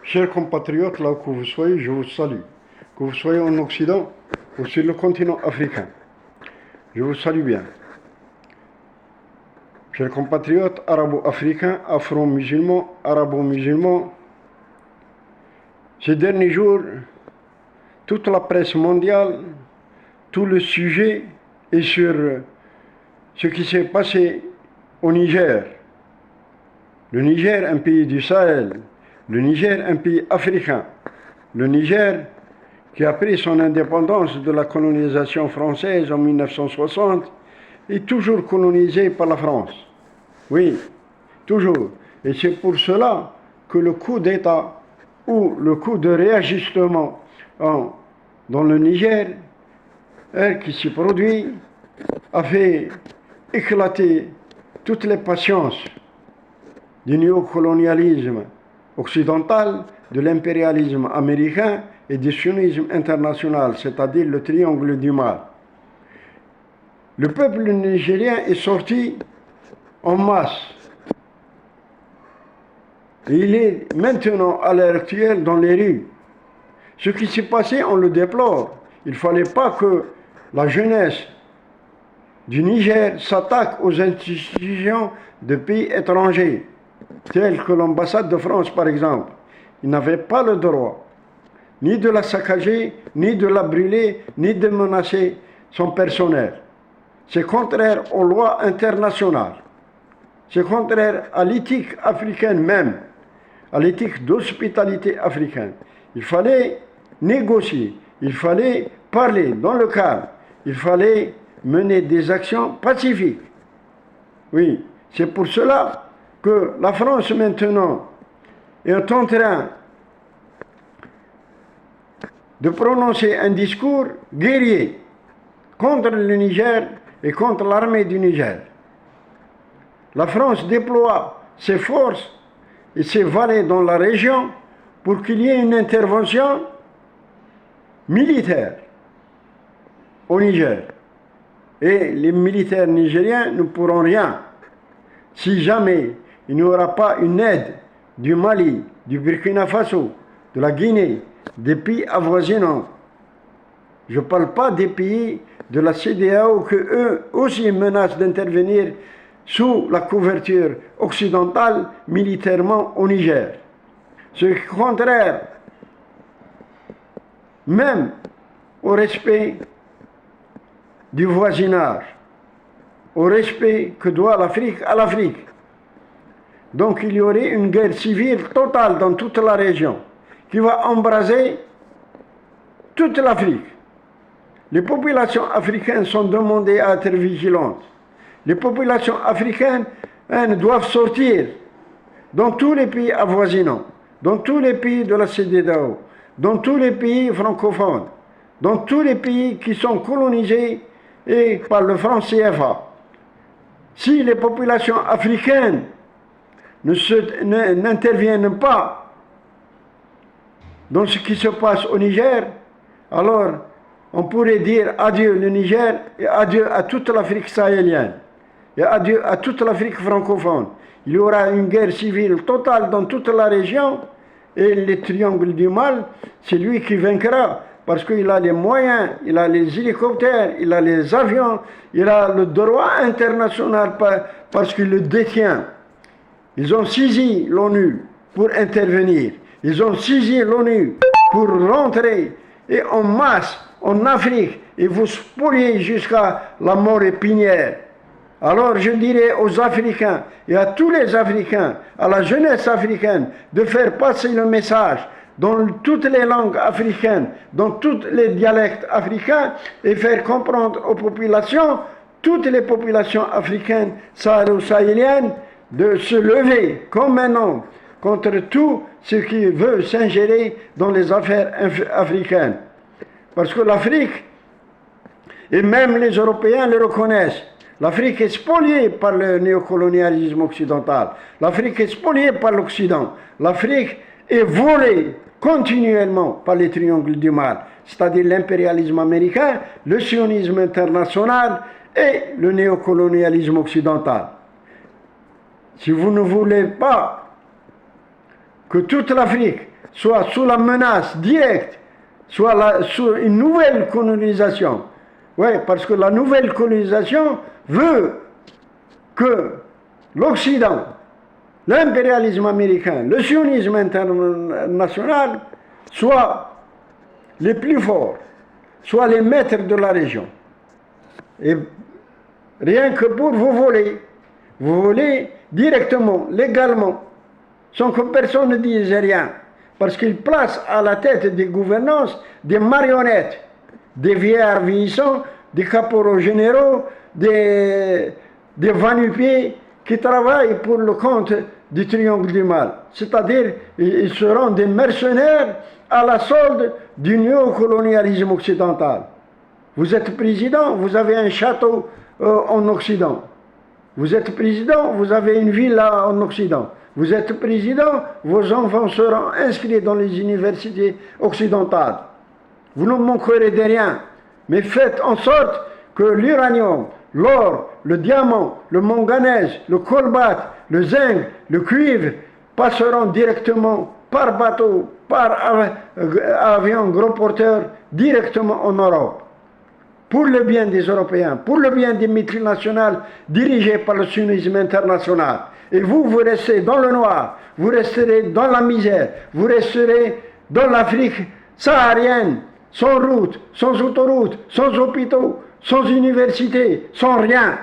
Chers compatriotes, là où que vous soyez, je vous salue. Que vous soyez en Occident ou sur le continent africain, je vous salue bien. Chers compatriotes arabo-africains, afro-musulmans, arabo-musulmans, ces derniers jours, toute la presse mondiale, tout le sujet est sur ce qui s'est passé au Niger. Le Niger, un pays du Sahel. Le Niger, un pays africain. Le Niger, qui a pris son indépendance de la colonisation française en 1960, est toujours colonisé par la France. Oui, toujours. Et c'est pour cela que le coup d'État ou le coup de réajustement dans le Niger, qui s'est produit, a fait éclater toutes les patiences du néocolonialisme occidental, de l'impérialisme américain et du sionisme international, c'est-à-dire le triangle du mal. Le peuple nigérien est sorti en masse. Et il est maintenant, à l'heure actuelle, dans les rues. Ce qui s'est passé, on le déplore. Il ne fallait pas que la jeunesse du Niger s'attaque aux institutions de pays étrangers, tels que l'ambassade de France par exemple. Ils n'avaient pas le droit ni de la saccager, ni de la brûler, ni de menacer son personnel. C'est contraire aux lois internationales. C'est contraire à l'éthique africaine même, à l'éthique d'hospitalité africaine. Il fallait négocier, il fallait parler dans le cadre, il fallait mener des actions pacifiques. Oui, c'est pour cela que la France maintenant est en train de prononcer un discours guerrier contre le Niger et contre l'armée du Niger. La France déploie ses forces et ses valets dans la région pour qu'il y ait une intervention militaire au Niger. Et les militaires nigériens ne pourront rien si jamais il n'y aura pas une aide du Mali, du Burkina Faso, de la Guinée, des pays avoisinants. Je ne parle pas des pays de la CEDEAO que eux aussi menacent d'intervenir sous la couverture occidentale militairement au Niger. C'est contraire même au respect du voisinage, au respect que doit l'Afrique à l'Afrique. Donc il y aurait une guerre civile totale dans toute la région qui va embraser toute l'Afrique. Les populations africaines sont demandées à être vigilantes. Les populations africaines doivent sortir dans tous les pays avoisinants, dans tous les pays de la CEDEAO, dans tous les pays francophones, dans tous les pays qui sont colonisés par le franc CFA. Si les populations africaines n'interviennent pas dans ce qui se passe au Niger, alors on pourrait dire adieu le Niger et adieu à toute l'Afrique sahélienne et adieu à toute l'Afrique francophone. Il y aura une guerre civile totale dans toute la région et le triangle du mal, c'est lui qui vaincra parce qu'il a les moyens, il a les hélicoptères, il a les avions, il a le droit international parce qu'il le détient. Ils ont saisi l'ONU pour intervenir. Ils ont saisi l'ONU pour rentrer et en masse en Afrique et vous spolier jusqu'à la mort épinière. Alors je dirais aux Africains et à tous les Africains, à la jeunesse africaine, de faire passer le message dans toutes les langues africaines, dans tous les dialectes africains et faire comprendre aux populations, toutes les populations africaines, sahélo-sahéliennes, de se lever comme un homme contre tout ce qui veut s'ingérer dans les affaires africaines. Parce que l'Afrique, et même les Européens le reconnaissent, l'Afrique est spoliée par le néocolonialisme occidental. L'Afrique est spoliée par l'Occident. L'Afrique est volée continuellement par les triangles du mal, c'est-à-dire l'impérialisme américain, le sionisme international et le néocolonialisme occidental. Si vous ne voulez pas que toute l'Afrique soit sous la menace directe, soit sous une nouvelle colonisation. Oui, parce que la nouvelle colonisation veut que l'Occident, l'impérialisme américain, le sionisme international soient les plus forts, soient les maîtres de la région. Et rien que pour vous voler directement, légalement, sans que personne ne dise rien, parce qu'ils placent à la tête des gouvernances des marionnettes, des vieillards vieillissants, des caporaux généraux, des va-nu-pieds qui travaillent pour le compte du triangle du mal. C'est-à-dire, ils seront des mercenaires à la solde du néocolonialisme occidental. Vous êtes président, vous avez un château en Occident. Vous êtes président, vous avez une villa en Occident. Vous êtes président, vos enfants seront inscrits dans les universités occidentales. Vous ne manquerez de rien, mais faites en sorte que l'uranium, l'or, le diamant, le manganèse, le colbate, le zinc, le cuivre passeront directement par bateau, par avion gros porteur, directement en Europe. Pour le bien des Européens, pour le bien des multinationales dirigées par le sionisme international. Et vous, vous restez dans le noir, vous resterez dans la misère, vous resterez dans l'Afrique saharienne, sans route, sans autoroute, sans hôpitaux, sans université, sans rien.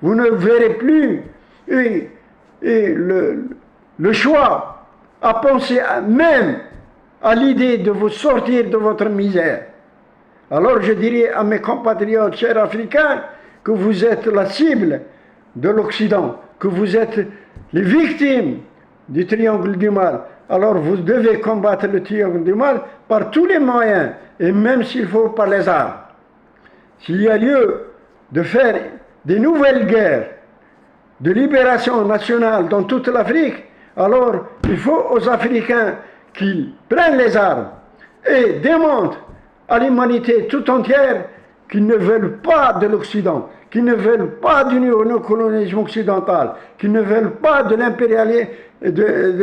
Vous ne verrez plus le choix à penser même à l'idée de vous sortir de votre misère. Alors je dirais à mes compatriotes chers africains que vous êtes la cible de l'Occident, que vous êtes les victimes du triangle du mal. Alors vous devez combattre le triangle du mal par tous les moyens, et même s'il faut par les armes. S'il y a lieu de faire des nouvelles guerres de libération nationale dans toute l'Afrique, alors il faut aux Africains qu'ils prennent les armes et démontrent à l'humanité tout entière qu'ils ne veulent pas de l'Occident, qu'ils ne veulent pas du néocolonialisme occidental, qu'ils ne veulent pas de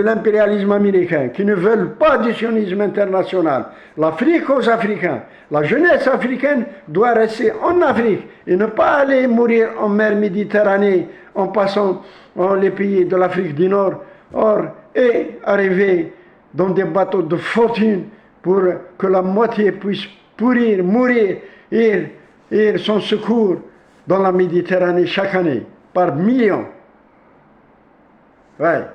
l'impérialisme américain, qu'ils ne veulent pas du sionisme international. L'Afrique aux Africains, la jeunesse africaine doit rester en Afrique et ne pas aller mourir en mer Méditerranée en passant les pays de l'Afrique du Nord, et arriver dans des bateaux de fortune pour que la moitié puisse mourir et sans secours dans la Méditerranée chaque année, par millions. Ouais.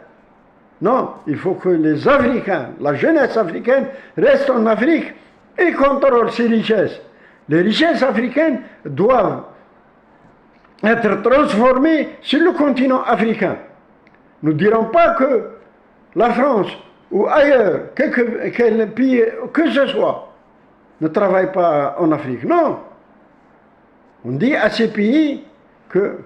Non, il faut que les Africains, la jeunesse africaine, reste en Afrique et contrôle ses richesses. Les richesses africaines doivent être transformées sur le continent africain. Nous ne dirons pas que la France ou ailleurs, quel pays que ce soit, ne travaille pas en Afrique. Non. On dit à ces pays que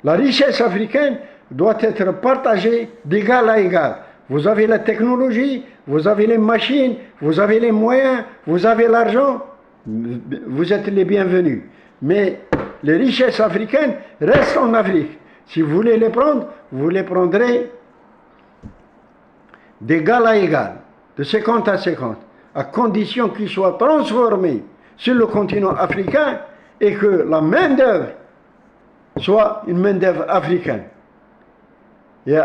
la richesse africaine doit être partagée d'égal à égal. Vous avez la technologie, vous avez les machines, vous avez les moyens, vous avez l'argent, vous êtes les bienvenus. Mais les richesses africaines restent en Afrique. Si vous voulez les prendre, vous les prendrez d'égal à égal, de 50 à 50, à condition qu'ils soient transformés sur le continent africain et que la main-d'œuvre soit une main-d'œuvre africaine. Et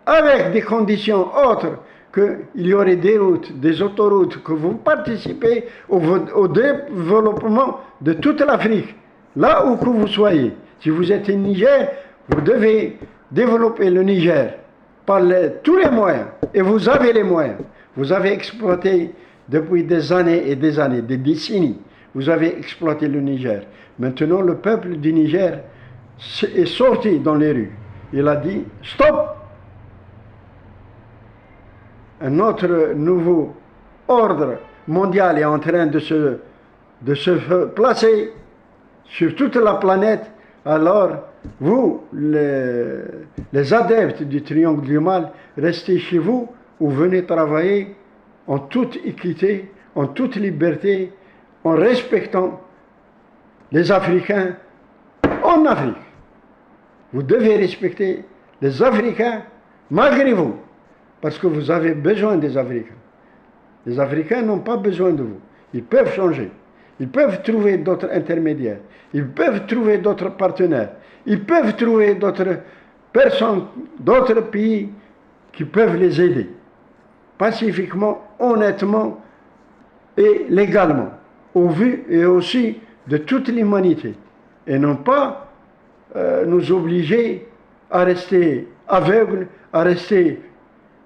avec des conditions autres, qu'il y aurait des routes, des autoroutes, que vous participez au développement de toute l'Afrique, là où que vous soyez. Si vous êtes au Niger, vous devez développer le Niger par tous les moyens, et vous avez les moyens. Vous avez exploité depuis des années et des années, des décennies, vous avez exploité le Niger. Maintenant, le peuple du Niger est sorti dans les rues. Il a dit « Stop !» Un autre nouveau ordre mondial est en train de se placer sur toute la planète. Alors, vous, les adeptes du triangle du mal, restez chez vous ou venez travailler en toute équité, en toute liberté, en respectant les Africains en Afrique. Vous devez respecter les Africains malgré vous. parce que vous avez besoin des Africains. Les Africains n'ont pas besoin de vous. Ils peuvent changer. Ils peuvent trouver d'autres intermédiaires. Ils peuvent trouver d'autres partenaires. Ils peuvent trouver d'autres personnes, d'autres pays qui peuvent les aider. Pacifiquement, honnêtement et légalement. Au vu et aussi de toute l'humanité. Et non pas nous obliger à rester aveugles, à rester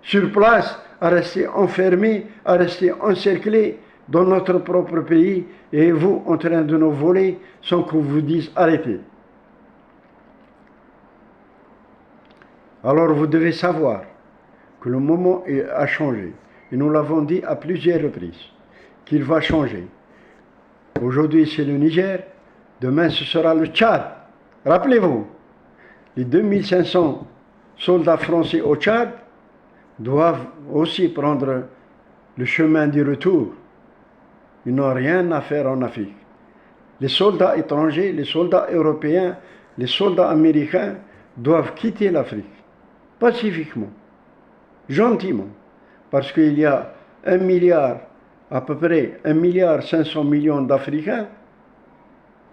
sur place, à rester enfermés, à rester encerclés dans notre propre pays et vous en train de nous voler sans qu'on vous dise arrêtez. Alors vous devez savoir que le moment a changé. Et nous l'avons dit à plusieurs reprises, qu'il va changer. Aujourd'hui c'est le Niger, demain ce sera le Tchad. Rappelez-vous, les 2500 soldats français au Tchad doivent aussi prendre le chemin du retour. Ils n'ont rien à faire en Afrique. Les soldats étrangers, les soldats européens, les soldats américains doivent quitter l'Afrique, pacifiquement, gentiment, parce qu'il y a 1 milliard, à peu près 1,5 milliard d'Africains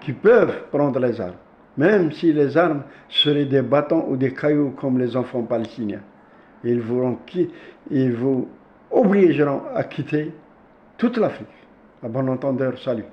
qui peuvent prendre les armes, même si les armes seraient des bâtons ou des cailloux comme les enfants palestiniens. Ils vous obligeront à quitter toute l'Afrique. À bon entendeur, salut.